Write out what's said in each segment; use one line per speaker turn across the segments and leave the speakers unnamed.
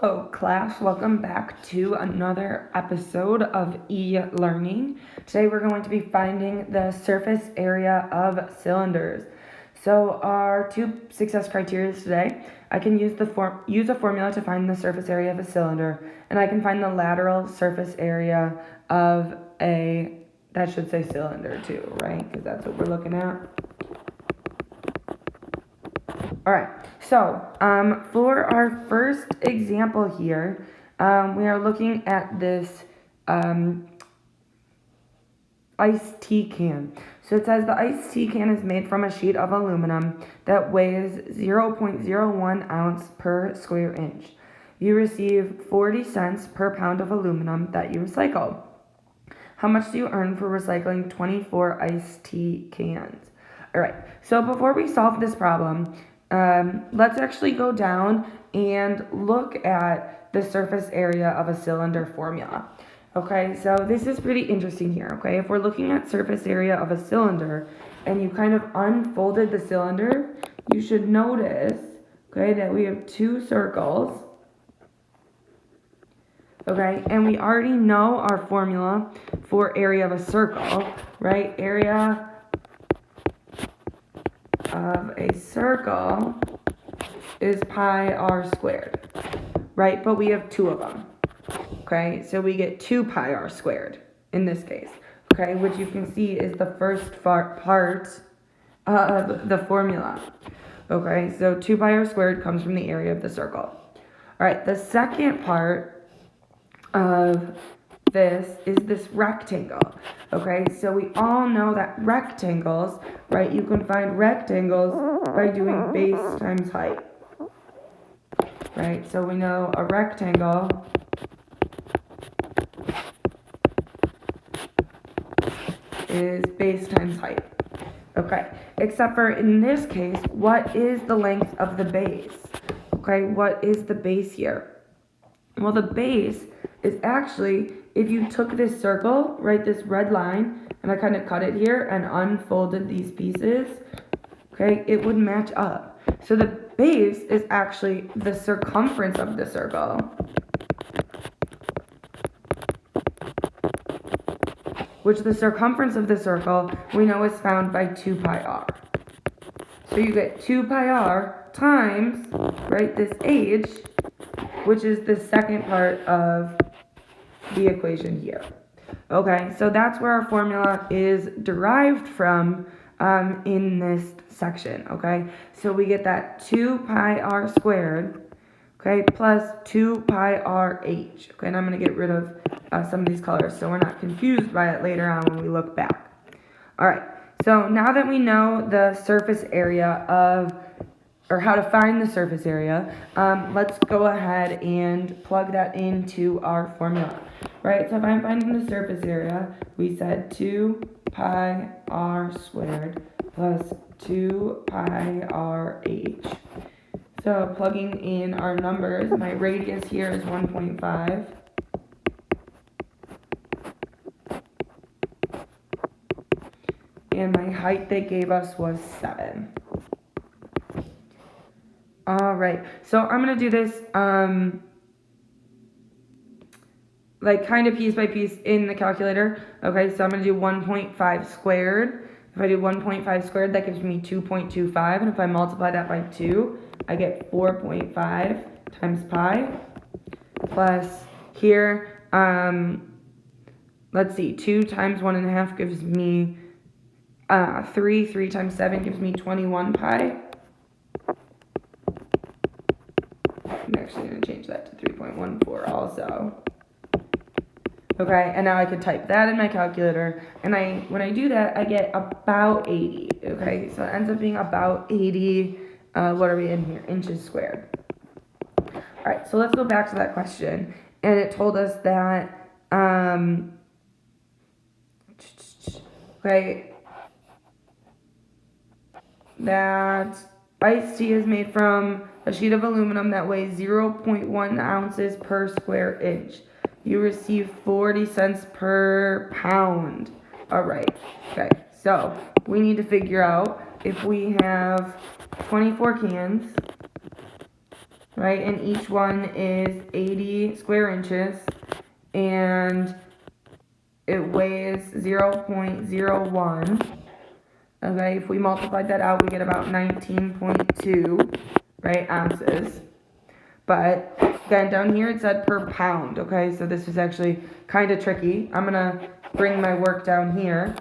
Hello class, welcome back to another episode of e-learning. Today we're going to be finding the surface area of cylinders. So our two success criteria today, I can use a formula to find the surface area of a cylinder, and I can find the lateral surface area of that should say cylinder too, right? Because that's what we're looking at. All right, so for our first example here, we are looking at this iced tea can. So it says the iced tea can is made from a sheet of aluminum that weighs 0.01 ounce per square inch. You receive 40 cents per pound of aluminum that you recycle. How much do you earn for recycling 24 iced tea cans? All right, so before we solve this problem, let's actually go down and look at the surface area of a cylinder formula. Okay, so this is pretty interesting here, okay? If we're looking at surface area of a cylinder and you kind of unfolded the cylinder, you should notice, okay, that we have two circles. Okay, and we already know our formula for area of a circle, right? Area of a circle is pi r squared, right? But we have two of them, okay? So we get 2 pi r squared in this case, okay? Which you can see is the first part of the formula, okay? So 2 pi r squared comes from the area of the circle. All right, the second part of this is this rectangle, okay? So we all know that rectangles, right, you can find rectangles by doing base times height, right? So we know a rectangle is base times height, okay? Except for in this case, what is the length of the base, okay? What is the base here? Well, the base is actually, if you took this circle, right, this red line, and I kind of cut it here and unfolded these pieces, okay, it would match up. So the base is actually the circumference of the circle, which the circumference of the circle we know is found by 2 pi r. So you get 2 pi r times, right, this h, which is the second part of the equation here. Okay, so that's where our formula is derived from in this section, okay? So we get that 2 pi r squared, okay, plus 2 pi r h, okay? And I'm going to get rid of some of these colors so we're not confused by it later on when we look back. All right, so now that we know the surface area of, or how to find the surface area, let's go ahead and plug that into our formula, right? So if I'm finding the surface area, we said 2 pi r squared plus 2 pi r h. So plugging in our numbers, my radius here is 1.5. And my height they gave us was 7. All right, so I'm going to do this like kind of piece by piece in the calculator. Okay, so I'm going to do 1.5 squared. If I do 1.5 squared, that gives me 2.25. And if I multiply that by 2, I get 4.5 times pi. Plus here, let's see, 2 times 1.5 gives me 3. 3 times 7 gives me 21 pi. I'm actually going to change that to 3.14 also. Okay, and now I could type that in my calculator, and when I do that, I get about 80, okay? So it ends up being about 80, what are we in here, inches squared. All right, so let's go back to that question, and it told us that, okay, that iced tea is made from a sheet of aluminum that weighs 0.1 ounces per square inch. You receive 40 cents per pound. All right, okay, so we need to figure out if we have 24 cans, right? And each one is 80 square inches, and it weighs 0.01. Okay, if we multiply that out, we get about 19.2, right, ounces. But then down here it said per pound, okay? So this is actually kind of tricky. I'm gonna bring my work down here.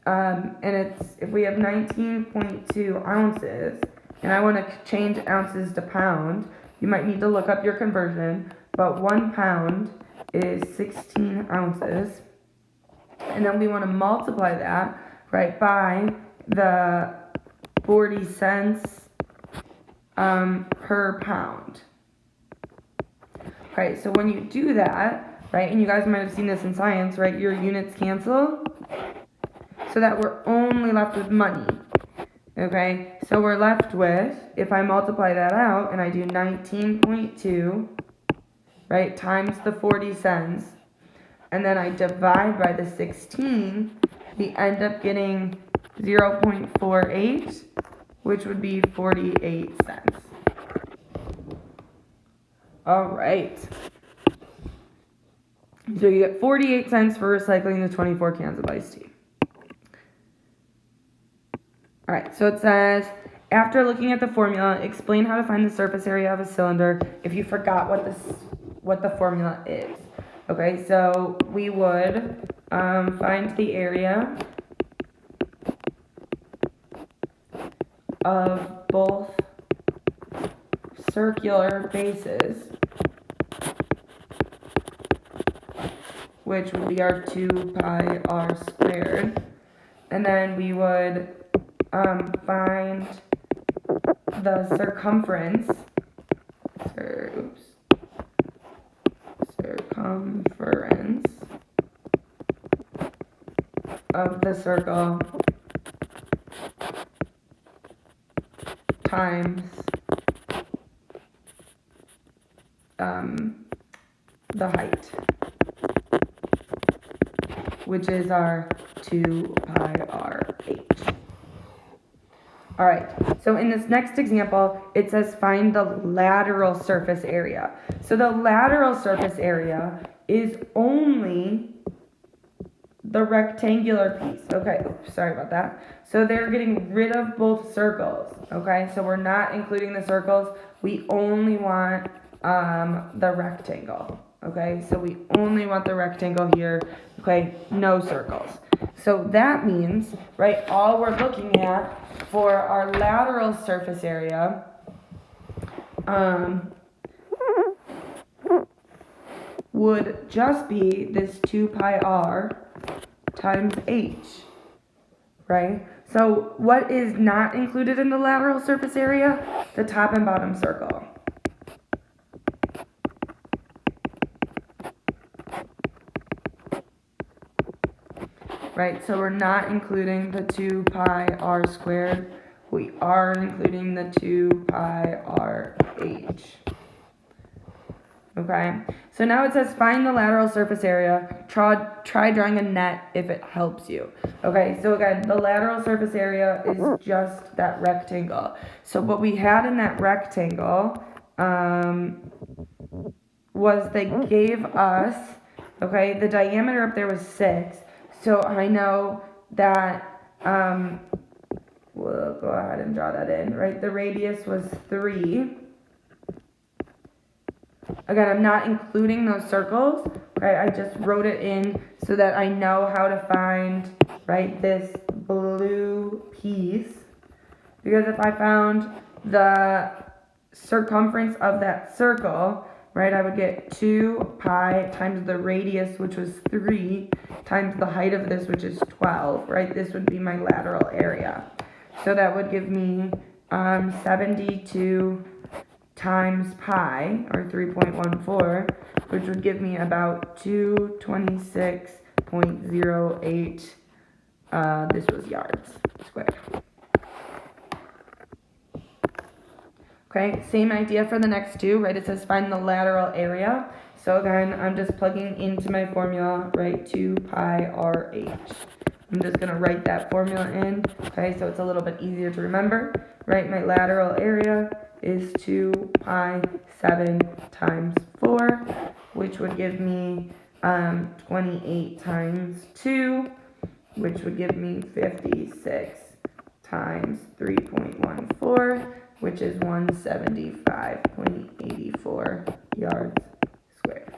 And it's, if we have 19.2 ounces, and I want to change ounces to pound, you might need to look up your conversion, but 1 pound is 16 ounces. And then we want to multiply that, right, by the 40 cents per pound. Right, so when you do that, right, and you guys might have seen this in science, right, your units cancel, so that we're only left with money. Okay, so we're left with, if I multiply that out and I do 19.2, right, times the 40 cents, and then I divide by the 16, we end up getting 0.48, which would be 48 cents. All right. So you get 48 cents for recycling the 24 cans of iced tea. All right, so it says, after looking at the formula, explain how to find the surface area of a cylinder if you forgot what the formula is. Okay, so we would find the area of both circular bases, which would be our 2 pi r squared, and then we would find the circumference of the circle times the height, which is our 2 pi r h. All right, so in this next example, it says find the lateral surface area. So the lateral surface area is only the rectangular piece. Okay, oops, sorry about that. So they're getting rid of both circles, okay? So we're not including the circles. We only want the rectangle, okay? So we only want the rectangle here, okay? No circles. So that means, right, all we're looking at for our lateral surface area would just be this 2 pi r times h, right? So what is not included in the lateral surface area? The top and bottom circle. Right, so we're not including the 2 pi r squared. We are including the 2 pi r h. Okay, so now it says find the lateral surface area. Try drawing a net if it helps you. Okay, so again, the lateral surface area is just that rectangle. So what we had in that rectangle was they gave us, okay, the diameter up there was 6. So I know that, we'll go ahead and draw that in, right? The radius was 3. Again, I'm not including those circles, right? I just wrote it in so that I know how to find, right, this blue piece. Because if I found the circumference of that circle, right, I would get 2 pi times the radius, which was 3, times the height of this, which is 12, right? This would be my lateral area. So that would give me 72 times pi, or 3.14, which would give me about 226.08, this was yards squared. Okay, same idea for the next two, right? It says find the lateral area. So again, I'm just plugging into my formula, right, 2 pi r h. I'm just going to write that formula in, okay, so it's a little bit easier to remember, right? My lateral area is 2 pi 7 times 4, which would give me 28 times 2, which would give me 56 times 3.14, which is 175.84 yards squared.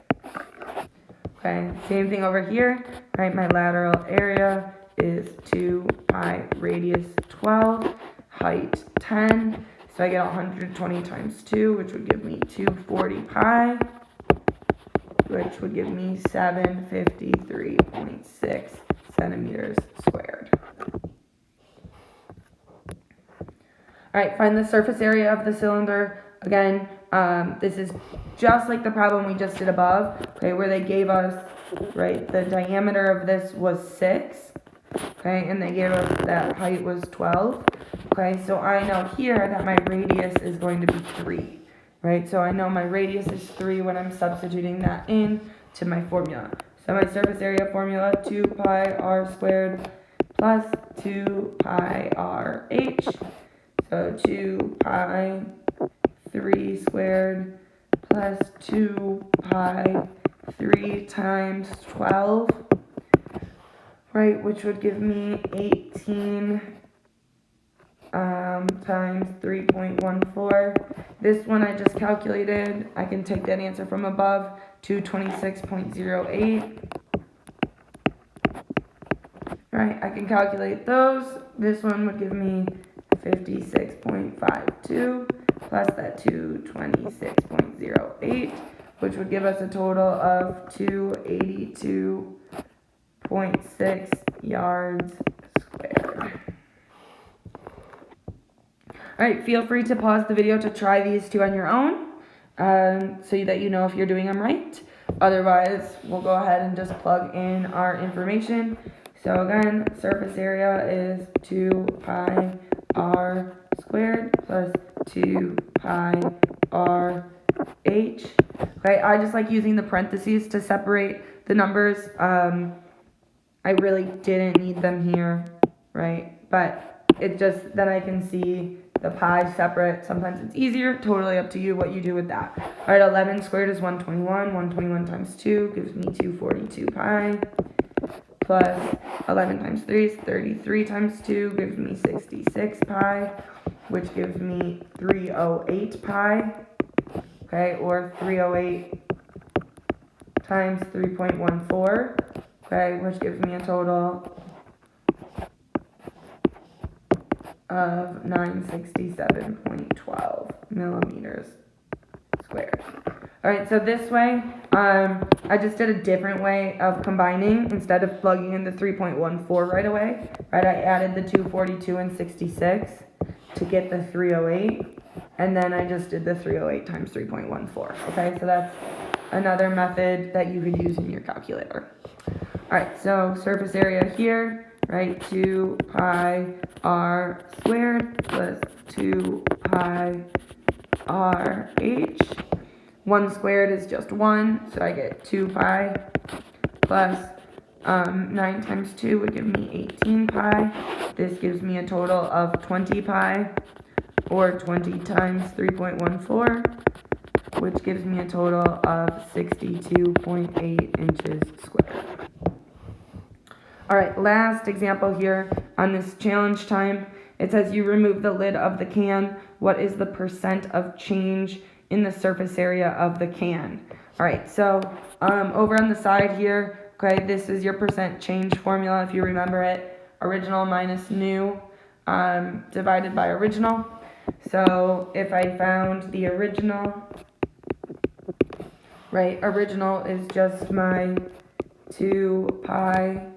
Okay, same thing over here, right? My lateral area is 2 pi, radius 12, height 10. So I get 120 times 2, which would give me 240 pi, which would give me 753.6 centimeters squared. All right, find the surface area of the cylinder. Again, this is just like the problem we just did above, okay, where they gave us, right, the diameter of this was 6, okay, and they gave us that height was 12, okay, so I know here that my radius is going to be 3, right, so I know my radius is 3 when I'm substituting that in to my formula. So my surface area formula, 2 pi r squared plus 2 pi r h. So 2 pi 3 squared plus 2 pi 3 times 12, right, which would give me 18 times 3.14. This one I just calculated. I can take that answer from above, 226.08. Right, I can calculate those. This one would give me 56.52 plus that 226.08, which would give us a total of 282.6 yards squared. Alright, feel free to pause the video to try these two on your own, so that you know if you're doing them right. Otherwise, we'll go ahead and just plug in our information. So again, surface area is 2 pi r squared plus 2 pi r h. Okay, I just like using the parentheses to separate the numbers. I really didn't need them here, right? But it's just that I can see the pi separate. Sometimes it's easier, totally up to you what you do with that. All right, 11 squared is 121. 121 times 2 gives me 242 pi. Plus 11 times 3 is 33 times 2 gives me 66 pi, which gives me 308 pi, okay, or 308 times 3.14, okay, which gives me a total of 967.12 millimeters squared. All right, so this way, I just did a different way of combining. Instead of plugging in the 3.14 right away, right, I added the 242 and 66 to get the 308, and then I just did the 308 times 3.14, okay? So that's another method that you could use in your calculator. All right, so surface area here, right, 2 pi r squared plus 2 pi r h. 1 squared is just 1, so I get 2 pi plus 9 times 2 would give me 18 pi. This gives me a total of 20 pi, or 20 times 3.14, which gives me a total of 62.8 inches squared. All right, last example here on this challenge time. It says you remove the lid of the can. What is the percent of change in the surface area of the can? All right, so over on the side here, okay, this is your percent change formula if you remember it. Original minus new divided by original. So if I found the original, right, original is just my 2 pi.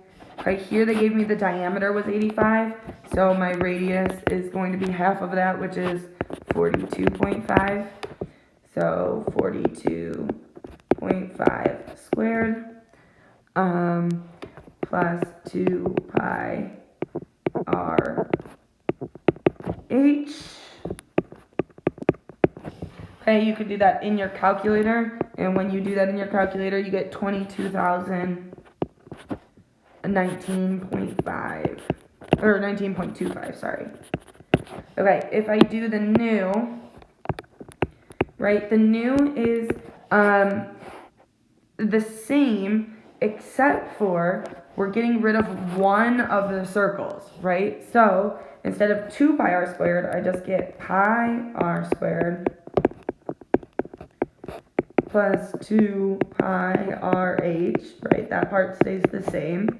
Right here they gave me the diameter was 85, so my radius is going to be half of that, which is 42.5. So 42.5 squared plus 2 pi r h. Okay, you could do that in your calculator, and when you do that in your calculator, you get 22,019.5, or 19.25, sorry. Okay, if I do the new, right? The new is the same, except for we're getting rid of one of the circles, right? So instead of 2 pi r squared, I just get pi r squared plus 2 pi rh, right? That part stays the same.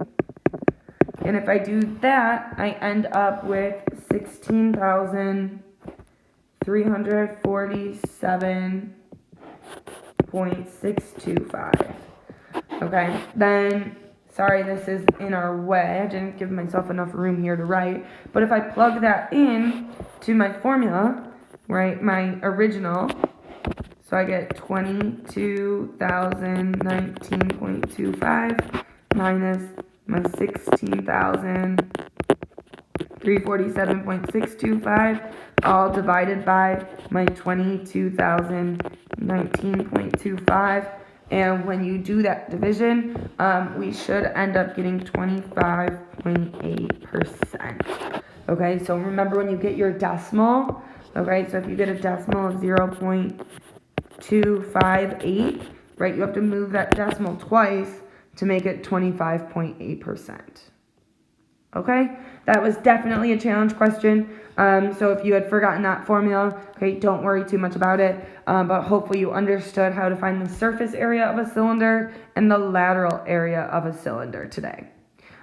And if I do that, I end up with 16,347.625. Okay, then, sorry, this is in our way. I didn't give myself enough room here to write. But if I plug that in to my formula, right, my original, so I get 22,019.25 minus my 16,347.625, all divided by my 22,019.25. And when you do that division, we should end up getting 25.8%. Okay, so remember when you get your decimal, okay, so if you get a decimal of 0.258, right, you have to move that decimal twice to make it 25.8%. Okay, that was definitely a challenge question. So if you had forgotten that formula, okay, don't worry too much about it. But hopefully you understood how to find the surface area of a cylinder and the lateral area of a cylinder today.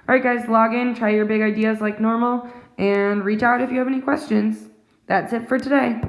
All right, guys, log in, try your big ideas like normal, and reach out if you have any questions. That's it for today.